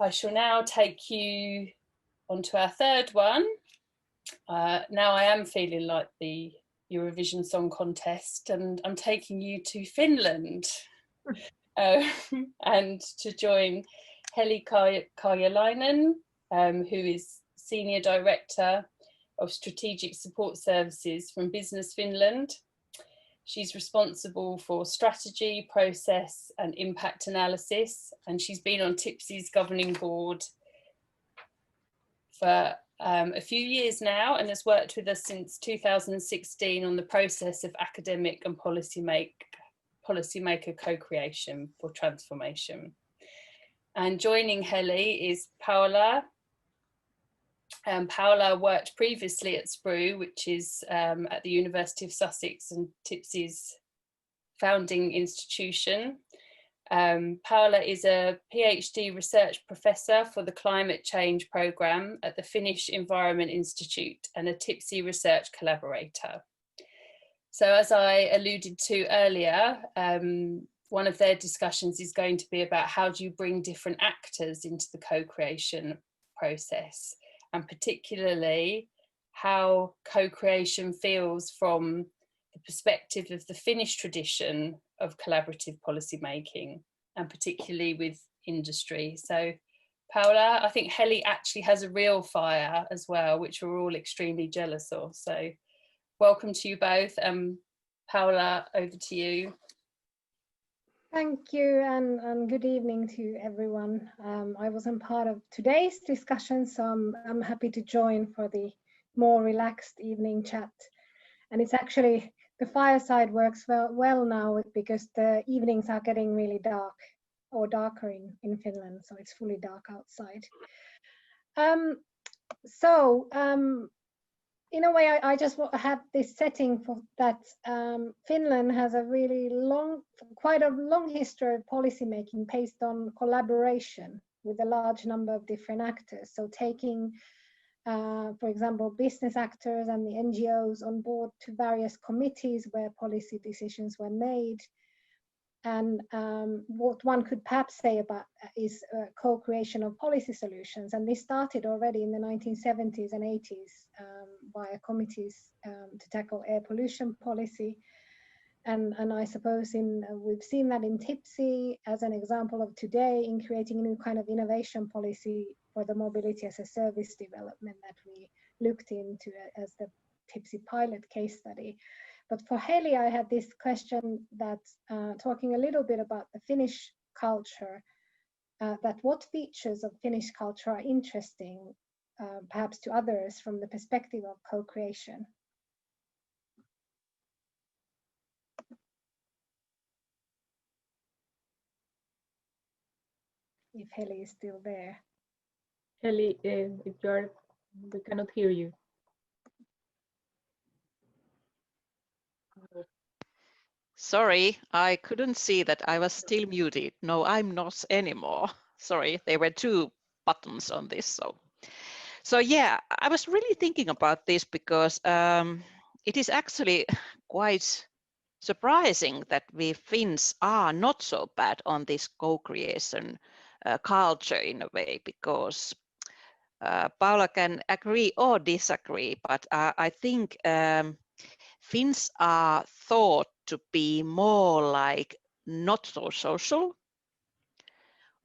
I shall now take you on to our third one. Now I am feeling like the Eurovision Song Contest, and I'm taking you to Finland and to join Heli Karjalainen, who is Senior Director of Strategic Support Services from Business Finland. She's responsible for strategy, process and impact analysis, and she's been on TIPC's governing board for a few years now and has worked with us since 2016 on the process of academic and policymaker co-creation for transformation. And joining Heli is Paula. Paula worked previously at SPRU, which is at the University of Sussex and TIPC's founding institution. Paula is a PhD research professor for the climate change programme at the Finnish Environment Institute and a TIPC research collaborator. So as I alluded to earlier, one of their discussions is going to be about how do you bring different actors into the co-creation process, and particularly how co-creation feels from the perspective of the Finnish tradition of collaborative policy making, and particularly with industry. So Paula, I think Heli actually has a real fire as well, which we're all extremely jealous of. So welcome to you both. Paula, over to you. Thank you, and good evening to everyone. I wasn't part of today's discussion, so I'm happy to join for the more relaxed evening chat. And it's actually, the fireside works well now because the evenings are getting really dark, or darker in Finland, so it's fully dark outside. In a way, I just have this setting for that. Finland has a really quite a long history of policy making based on collaboration with a large number of different actors. So taking, for example, business actors and the NGOs on board to various committees where policy decisions were made. And what one could perhaps say about is co-creation of policy solutions. And this started already in the 1970s and 80s via committees to tackle air pollution policy. And I suppose we've seen that in TIPC as an example of today in creating a new kind of innovation policy for the mobility as a service development that we looked into as the TIPC pilot case study. But for Heli, I had this question that talking a little bit about the Finnish culture, that what features of Finnish culture are interesting, perhaps to others from the perspective of co-creation. If Heli is still there. Heli, if you're, we cannot hear you. Sorry, I couldn't see that I was still muted. No, I'm not anymore. Sorry, there were two buttons on this. So yeah, I was really thinking about this because it is actually quite surprising that we Finns are not so bad on this co-creation culture in a way, because Paula can agree or disagree, but I think Finns are thought to be more like not so social,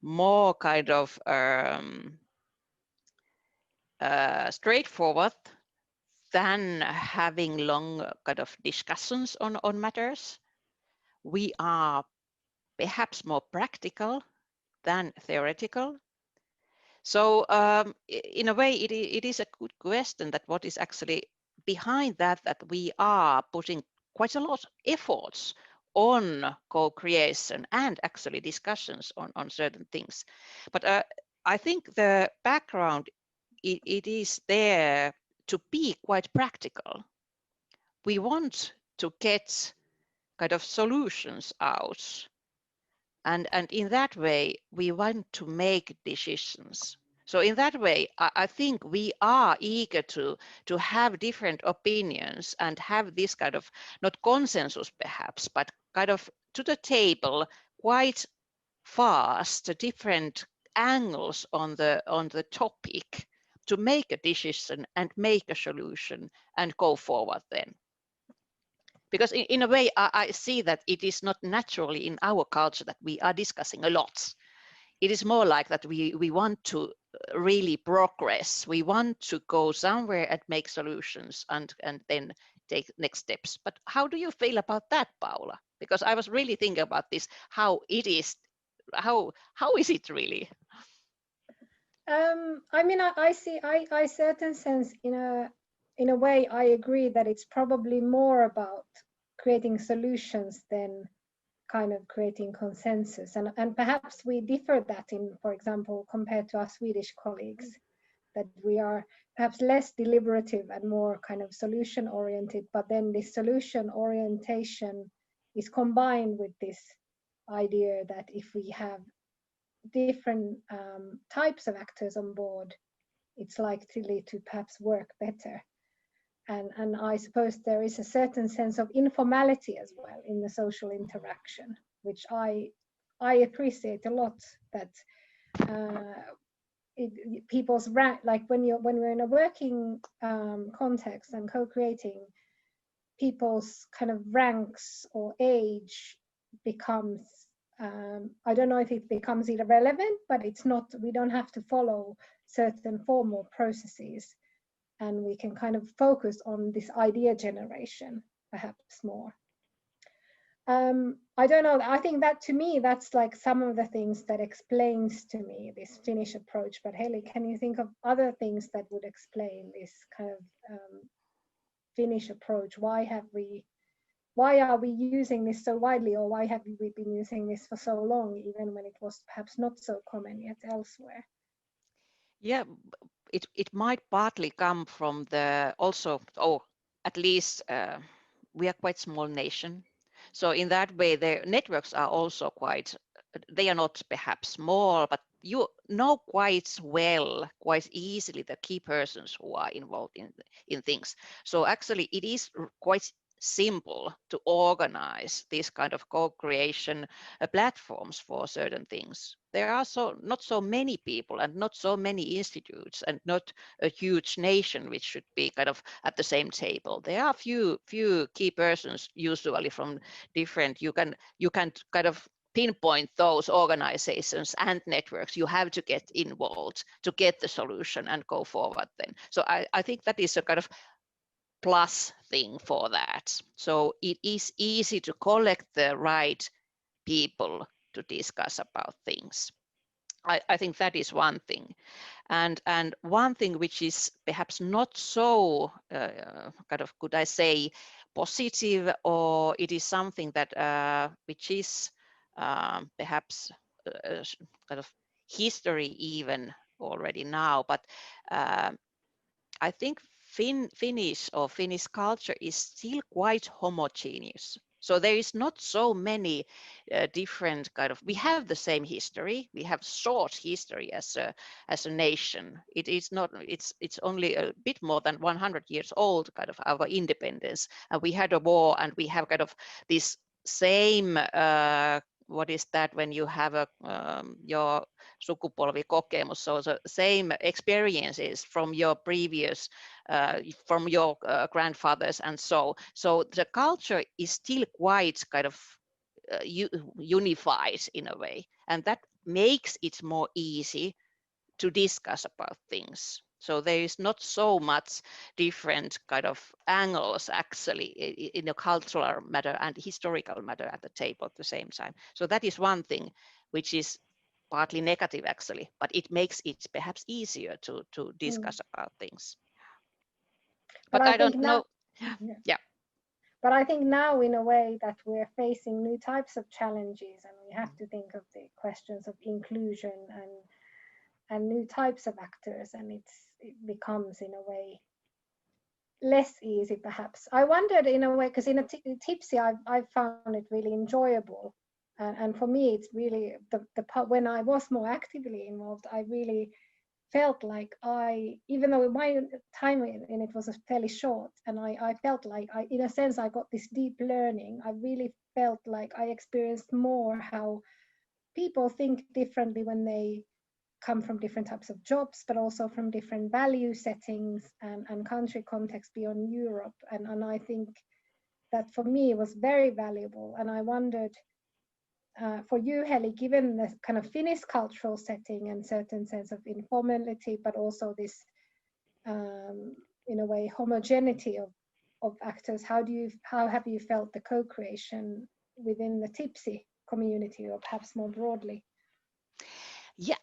more kind of straightforward than having long kind of discussions on matters. We are perhaps more practical than theoretical. So in a way, it is a good question that what is actually behind that we are putting quite a lot of efforts on co-creation and actually discussions on certain things. But I think the background, it is there to be quite practical. We want to get kind of solutions out. And in that way, we want to make decisions. So in that way, I think we are eager to have different opinions and have this kind of, not consensus perhaps, but kind of to the table quite fast, different angles on the topic to make a decision and make a solution and go forward then. Because in a way, I see that it is not naturally in our culture that we are discussing a lot. It is more like that we want to really progress. We want to go somewhere and make solutions and then take next steps. But how do you feel about that, Paula? Because I was really thinking about this, how it is, how is it really? I mean, I certain sense in a way I agree that it's probably more about creating solutions than kind of creating consensus, and perhaps we differ that in, for example, compared to our Swedish colleagues, that we are perhaps less deliberative and more kind of solution oriented, but then this solution orientation is combined with this idea that if we have different types of actors on board, it's likely to perhaps work better. And I suppose there is a certain sense of informality as well in the social interaction, which I appreciate a lot. That people's rank, like when we're in a working context and co-creating, people's kind of ranks or age becomes I don't know if it becomes irrelevant, but it's not. We don't have to follow certain formal processes, and we can kind of focus on this idea generation perhaps more. I don't know. I think that to me, that's like some of the things that explains to me this Finnish approach. But Heli, can you think of other things that would explain this kind of Finnish approach? Why are we using this so widely, or why have we been using this for so long, even when it was perhaps not so common yet elsewhere? Yeah, it might partly come from the also, at least we are quite small nation. So in that way, the networks are also quite, they are not perhaps small, but you know quite well, quite easily the key persons who are involved in things. So actually it is quite simple to organize this kind of co-creation platforms for certain things. There are not so many people and not so many institutes and not a huge nation which should be kind of at the same table. There are few key persons usually from different, you can kind of pinpoint those organizations and networks you have to get involved to get the solution and go forward then. So I think that is a kind of plus thing for that. So it is easy to collect the right people to discuss about things. I think that is one thing. And one thing which is perhaps not so kind of, could I say, positive, or it is something that which is perhaps kind of history even already now, but I think Finnish culture is still quite homogeneous. So there is not so many different kind of, we have the same history, we have short history as a nation. It is not, it's only a bit more than 100 years old, kind of our independence. And we had a war, and we have kind of this same, what is that when you have a your sukupolvikokemus, so the same experiences from your previous, from your grandfathers and so the culture is still quite kind of unified in a way, and that makes it more easy to discuss about things. So there is not so much different kind of angles actually in a cultural matter and historical matter at the table at the same time. So that is one thing which is partly negative actually, but it makes it perhaps easier to discuss about things. But I don't know. Yeah. But I think now, in a way, that we're facing new types of challenges, and we have to think of the questions of inclusion and new types of actors, and it becomes in a way less easy perhaps. I wondered in a way, because in a TIPC I found it really enjoyable, and for me it's really the part when I was more actively involved, I really felt like even though my time in it was fairly short, and I felt like in a sense I got this deep learning. I really felt like I experienced more how people think differently when they come from different types of jobs, but also from different value settings and country context beyond Europe. And I think that for me was very valuable. And I wondered, for you, Heli, given the kind of Finnish cultural setting and certain sense of informality, but also this, in a way, homogeneity of actors, how have you felt the co-creation within the TIPC community, or perhaps more broadly? Yeah,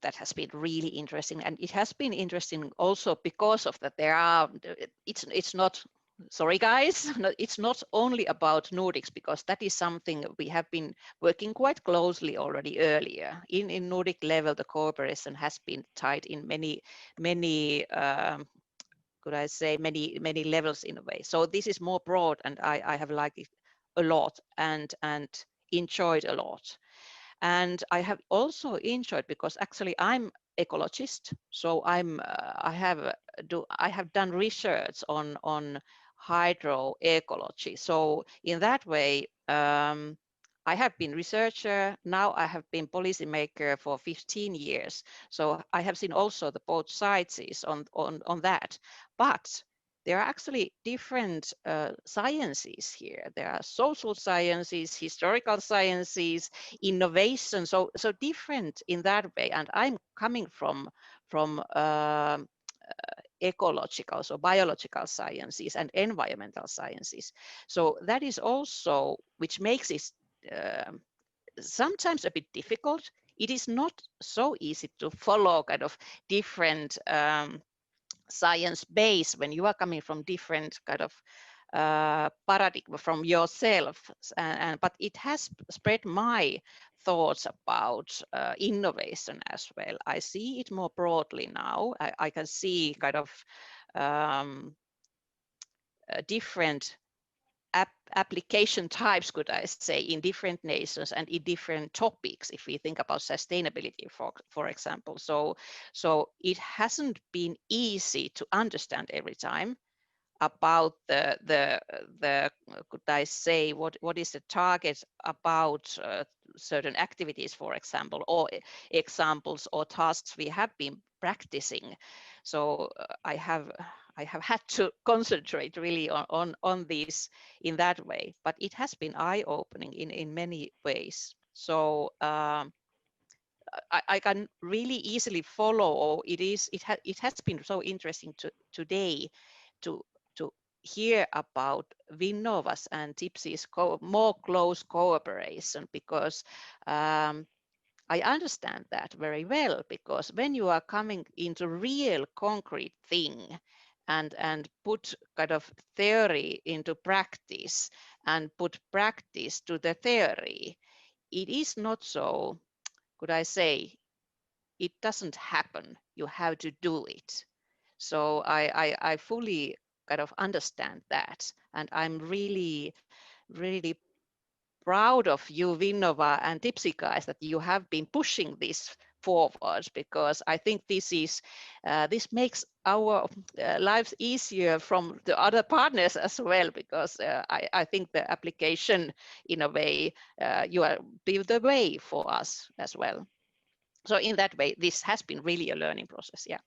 that has been really interesting, and it has been interesting also because of that. It's not. Sorry, guys, it's not only about Nordics, because that is something we have been working quite closely already earlier. In Nordic level, the cooperation has been tied in many could I say, many levels in a way. So this is more broad, and I have liked it a lot and enjoyed a lot. And I have also enjoyed, because actually I'm ecologist, so I have done research on hydroecology. So in that way, I have been researcher. Now I have been policymaker for 15 years. So I have seen also the both sides on that. But there are actually different sciences here. There are social sciences, historical sciences, innovation. So different in that way. And I'm coming from ecological, so biological sciences and environmental sciences. So that is also, which makes it sometimes a bit difficult. It is not so easy to follow kind of different science base when you are coming from different kind of paradigm from yourself, but it has spread my thoughts about innovation as well. I see it more broadly now. I can see kind of different application types, could I say, in different nations and in different topics, if we think about sustainability, for example. So it hasn't been easy to understand every time about the could I say, what is the target about certain activities, for example, or examples or tasks we have been practicing. So I have had to concentrate really on this in that way, but it has been eye-opening in many ways. So I can really easily follow, or it has been so interesting today to hear about Vinnova's and TIPC's more close cooperation, because I understand that very well, because when you are coming into real concrete thing and put kind of theory into practice and put practice to the theory, it is not so, could I say, it doesn't happen. You have to do it. So I fully kind of understand that. And I'm really, really proud of you, Vinnova and TIPC guys, that you have been pushing this forward, because I think this makes our lives easier from the other partners as well, because I think the application, in a way, you are the way for us as well. So in that way, this has been really a learning process. Yeah.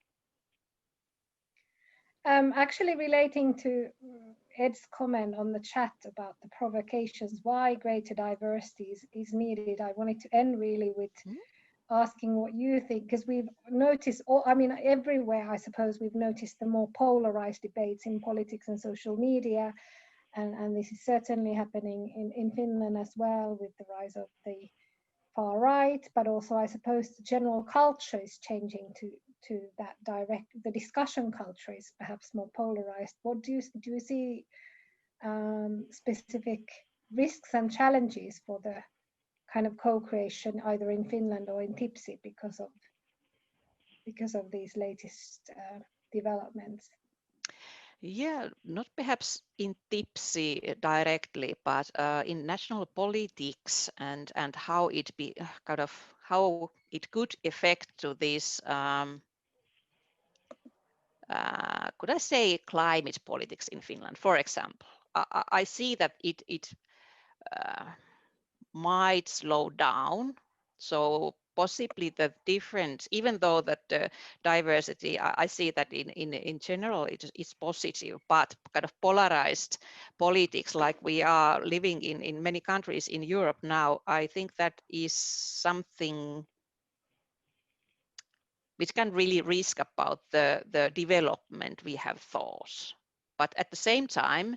Actually, relating to Ed's comment on the chat about the provocations, why greater diversity is needed, I wanted to end really with asking what you think, because we've noticed, everywhere, I suppose, we've noticed the more polarized debates in politics and social media, and this is certainly happening in Finland as well, with the rise of the far right, but also, I suppose, the general culture is changing to that direct. The discussion culture is perhaps more polarized. What do you see specific risks and challenges for the kind of co-creation either in Finland or in TIPC because of these latest developments? Yeah, not perhaps in TIPC directly, but in national politics and how it be kind of how it could affect to this could I say climate politics in Finland, for example. I see that it might slow down. So possibly the difference, even though that the diversity, I see that in general it's positive, but kind of polarized politics like we are living in many countries in Europe now, I think that is something which can really risk about the development we have thought. But at the same time,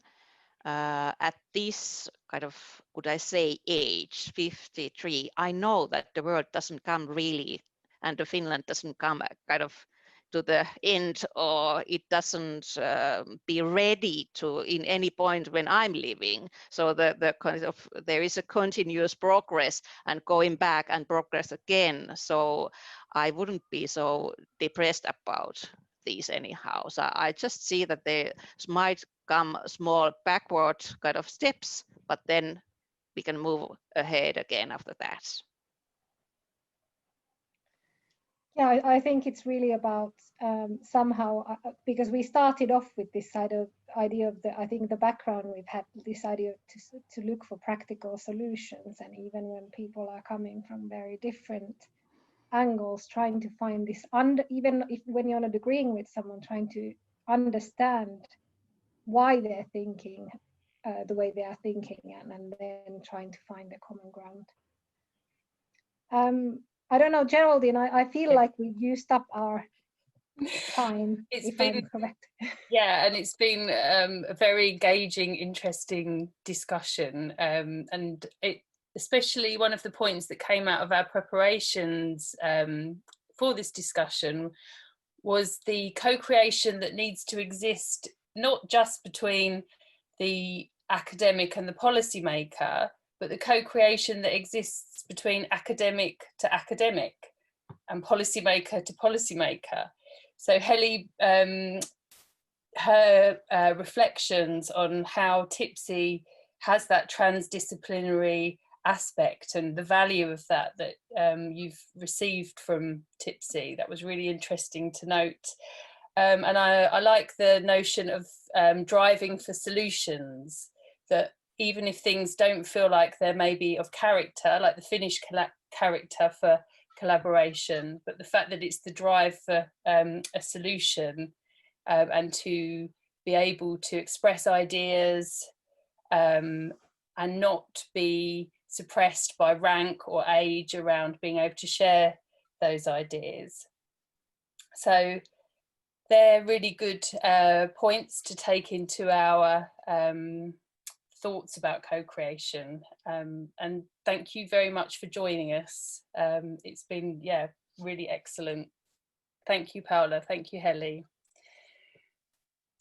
at this kind of, could I say, age, 53, I know that the world doesn't come really, and the Finland doesn't come kind of to the end, or it doesn't be ready to in any point when I'm living. So the kind of, there is a continuous progress and going back and progress again. So I wouldn't be so depressed about these anyhow. So I just see that there might come small backward kind of steps, but then we can move ahead again after that. Yeah, I think it's really about somehow, because we started off with this idea of I think the background we've had, this idea to look for practical solutions, and even when people are coming from very different angles, trying to find this, even if when you're not agreeing with someone, trying to understand why they're thinking the way they are thinking, and then trying to find a common ground. I don't know, Geraldine, I feel like we've used up our time, I'm correct. Yeah, and it's been a very engaging, interesting discussion, and especially one of the points that came out of our preparations for this discussion was the co-creation that needs to exist, not just between the academic and the policymaker, but the co-creation that exists between academic to academic and policymaker to policymaker. So Heli, her reflections on how TIPC has that transdisciplinary aspect and the value of that you've received from TIPC, that was really interesting to note. And I like the notion of driving for solutions, that even if things don't feel like they're maybe of character, like the Finnish character for collaboration, but the fact that it's the drive for a solution, and to be able to express ideas and not be suppressed by rank or age around being able to share those ideas. So they're really good points to take into our thoughts about co-creation, and thank you very much for joining us. It's been, yeah, really excellent. Thank you, Paula. Thank you, Heli.